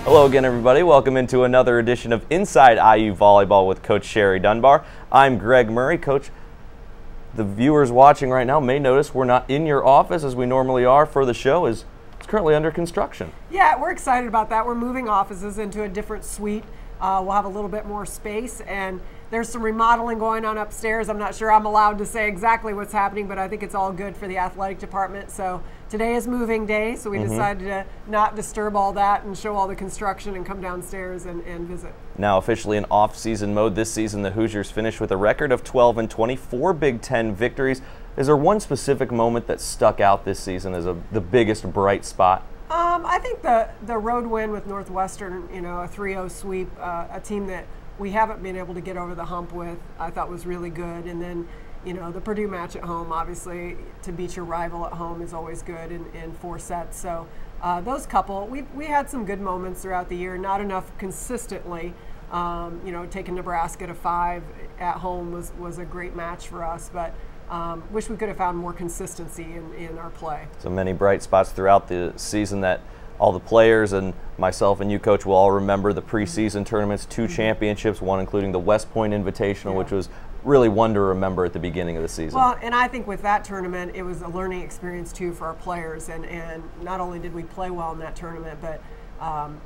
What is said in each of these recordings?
Hello again, everybody. Welcome into another edition of Inside IU Volleyball with Coach Sherry Dunbar. I'm Greg Murray. Coach, the viewers watching right now may notice we're not in your office as we normally are for the show, as it's currently under construction. Yeah, we're excited about that. We're moving offices into a different suite. We'll have a little bit more space, and there's some remodeling going on upstairs. I'm not sure I'm allowed to say exactly what's happening, but I think it's all good for the athletic department. So today is moving day, so we decided to not disturb all that and show all the construction and come downstairs and visit. Now officially in off-season mode this season, the Hoosiers finished with a record of 12-20, 4 Big Ten victories. Is there one specific moment that stuck out this season as the biggest bright spot? I think the road win with Northwestern, a 3-0 sweep, a team that we haven't been able to get over the hump with, I thought was really good. And then, the Purdue match at home, obviously, to beat your rival at home is always good in 4 sets. So those couple, we had some good moments throughout the year, not enough consistently. Taking Nebraska to 5 at home was a great match for us, but wish we could have found more consistency in our play. So many bright spots throughout the season that all the players and myself and you, Coach, will all remember. The preseason tournaments, 2 championships, one including the West Point Invitational, which was really one to remember at the beginning of the season. Well, and I think with that tournament, it was a learning experience too for our players, and not only did we play well in that tournament, but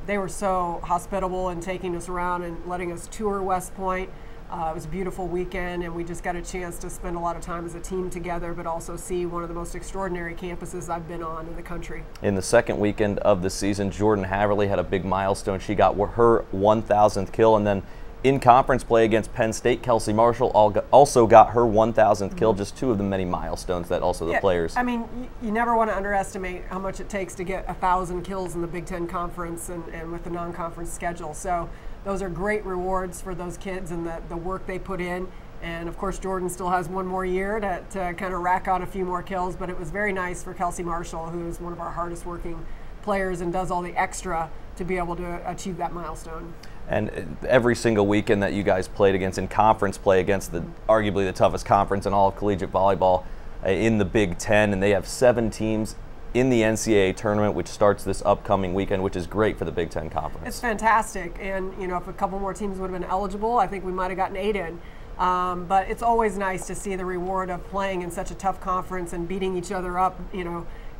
they were so hospitable in taking us around and letting us tour West Point. It was a beautiful weekend, and we just got a chance to spend a lot of time as a team together, but also see one of the most extraordinary campuses I've been on in the country. In the second weekend of the season, Jordan Haverly had a big milestone. She got her 1,000th kill, and then in conference play against Penn State, Kelsey Marshall also got her 1,000th kill, just 2 of the many milestones that also the players. I mean, you never want to underestimate how much it takes to get 1,000 kills in the Big Ten Conference and with the non-conference schedule. So those are great rewards for those kids and the work they put in. And of course, Jordan still has 1 more year to kind of rack on a few more kills, but it was very nice for Kelsey Marshall, who is one of our hardest working players and does all the extra to be able to achieve that milestone. And every single weekend that you guys played against in conference play against arguably the toughest conference in all of collegiate volleyball in the Big Ten, and they have 7 teams in the NCAA tournament, which starts this upcoming weekend, which is great for the Big Ten Conference. It's fantastic, and if a couple more teams would have been eligible, I think we might have gotten 8 in. But it's always nice to see the reward of playing in such a tough conference and beating each other up,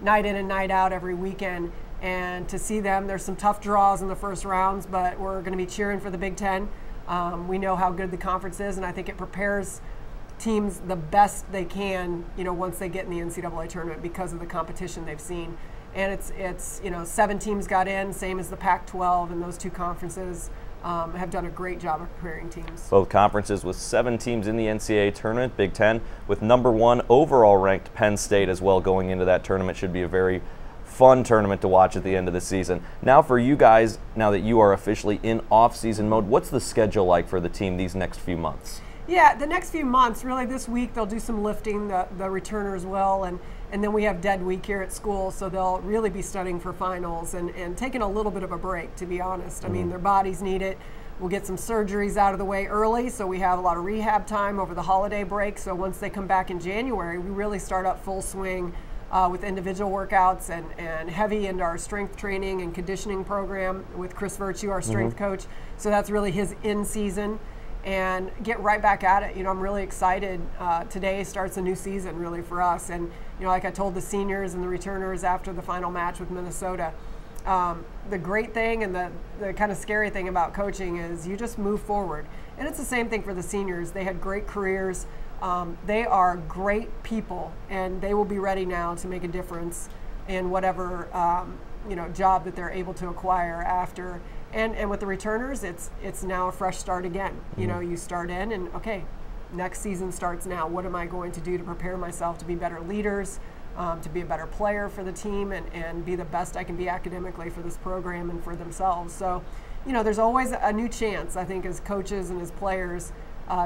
night in and night out every weekend. And to see them, there's some tough draws in the first rounds, but we're going to be cheering for the Big Ten. We know how good the conference is, and I think it prepares teams the best they can, once they get in the NCAA tournament because of the competition they've seen. And it's 7 teams got in, same as the Pac-12, and those 2 conferences have done a great job of preparing teams. Both conferences with 7 teams in the NCAA tournament, Big Ten, with #1 overall ranked Penn State as well going into that tournament. Should be a very fun tournament to watch at the end of the season. Now for you guys, now that you are officially in off-season mode, what's the schedule like for the team these next few months? Yeah, the next few months, really this week they'll do some lifting, the returners will, and then we have dead week here at school, so they'll really be studying for finals and taking a little bit of a break, to be honest. I mean, their bodies need it. We'll get some surgeries out of the way early, so we have a lot of rehab time over the holiday break, so once they come back in January, we really start up full swing with individual workouts and heavy into our strength training and conditioning program with Chris Virtue, our strength coach. So that's really his in-season, and get right back at it. I'm really excited. Today starts a new season really for us. And, like I told the seniors and the returners after the final match with Minnesota, the great thing and the kind of scary thing about coaching is you just move forward. And it's the same thing for the seniors. They had great careers. They are great people, and they will be ready now to make a difference in whatever job that they're able to acquire after. And with the returners, it's now a fresh start again. You start in, and okay, next season starts now. What am I going to do to prepare myself to be better leaders, to be a better player for the team, and be the best I can be academically for this program and for themselves? So, there's always a new chance, I think, as coaches and as players,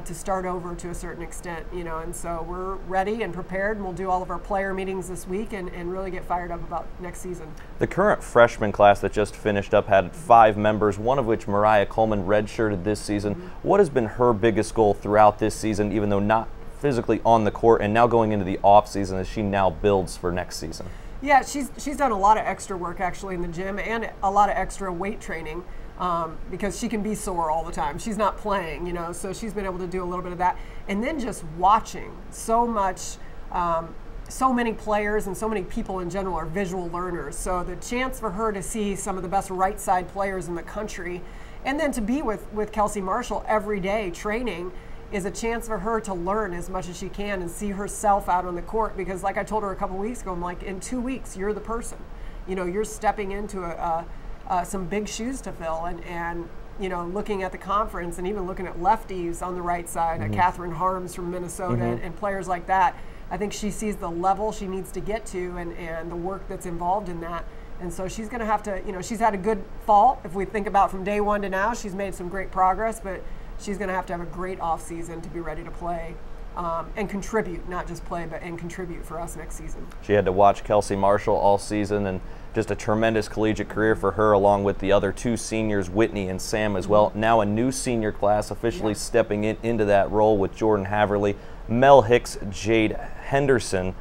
to start over to a certain extent, and so we're ready and prepared, and we'll do all of our player meetings this week and really get fired up about next season. The current freshman class that just finished up had 5 members, one of which Mariah Coleman redshirted this season. What has been her biggest goal throughout this season, even though not physically on the court, and now going into the off season as she now builds for next season? Yeah, she's done a lot of extra work actually in the gym and a lot of extra weight training because she can be sore all the time. She's not playing, you know, so she's been able to do a little bit of that. And then just watching so much, so many players and so many people in general are visual learners. So the chance for her to see some of the best right side players in the country and then to be with Kelsey Marshall every day training is a chance for her to learn as much as she can and see herself out on the court, because like I told her a couple weeks ago, I'm like, in 2 weeks, you're the person. You know, you're stepping into some big shoes to fill, and you know, looking at the conference and even looking at lefties on the right side, Catherine Harms from Minnesota and players like that, I think she sees the level she needs to get to and the work that's involved in that. And so she's going to have to, you know, she's had a good fall. If we think about from day one to now, she's made some great progress, but she's going to have a great off season to be ready to play and contribute, not just play, but and contribute for us next season. She had to watch Kelsey Marshall all season, and just a tremendous collegiate career for her, along with the other two seniors, Whitney and Sam as well. Now a new senior class officially stepping into that role with Jordan Haverly, Mel Hicks, Jade Henderson,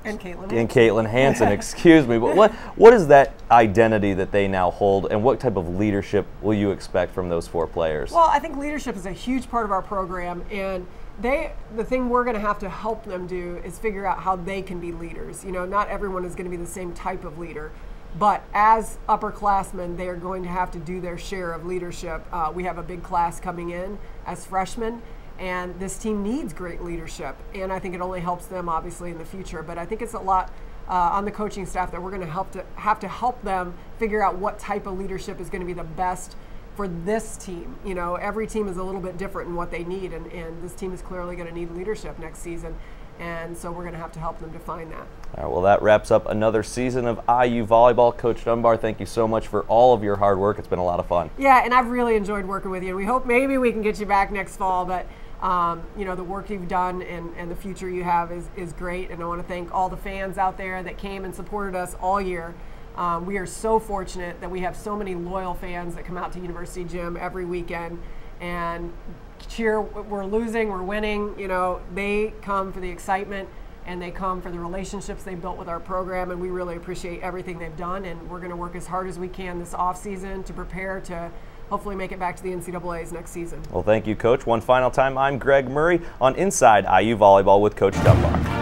and Caitlin Hansen, excuse me. But what is that identity that they now hold, and what type of leadership will you expect from those four players? Well, I think leadership is a huge part of our program, and the thing we're going to have to help them do is figure out how they can be leaders. You know, not everyone is going to be the same type of leader, but as upperclassmen, they are going to have to do their share of leadership. We have a big class coming in as freshmen, and this team needs great leadership, and I think it only helps them obviously in the future. But I think it's a lot on the coaching staff that we're going to have to help them figure out what type of leadership is going to be the best for this team. You know, every team is a little bit different in what they need, and this team is clearly going to need leadership next season, and so we're going to have to help them define that. All right, well, that wraps up another season of IU Volleyball. Coach Dunbar, thank you so much for all of your hard work. It's been a lot of fun. Yeah, and I've really enjoyed working with you, and we hope maybe we can get you back next fall, but you know, the work you've done and the future you have is great, and I want to thank all the fans out there that came and supported us all year. We are so fortunate that we have so many loyal fans that come out to University Gym every weekend and cheer. We're losing, we're winning, you know, they come for the excitement and they come for the relationships they built with our program, and we really appreciate everything they've done, and we're going to work as hard as we can this off season to prepare to hopefully make it back to the NCAAs next season. Well, thank you, Coach. One final time, I'm Greg Murray on Inside IU Volleyball with Coach Dunbar.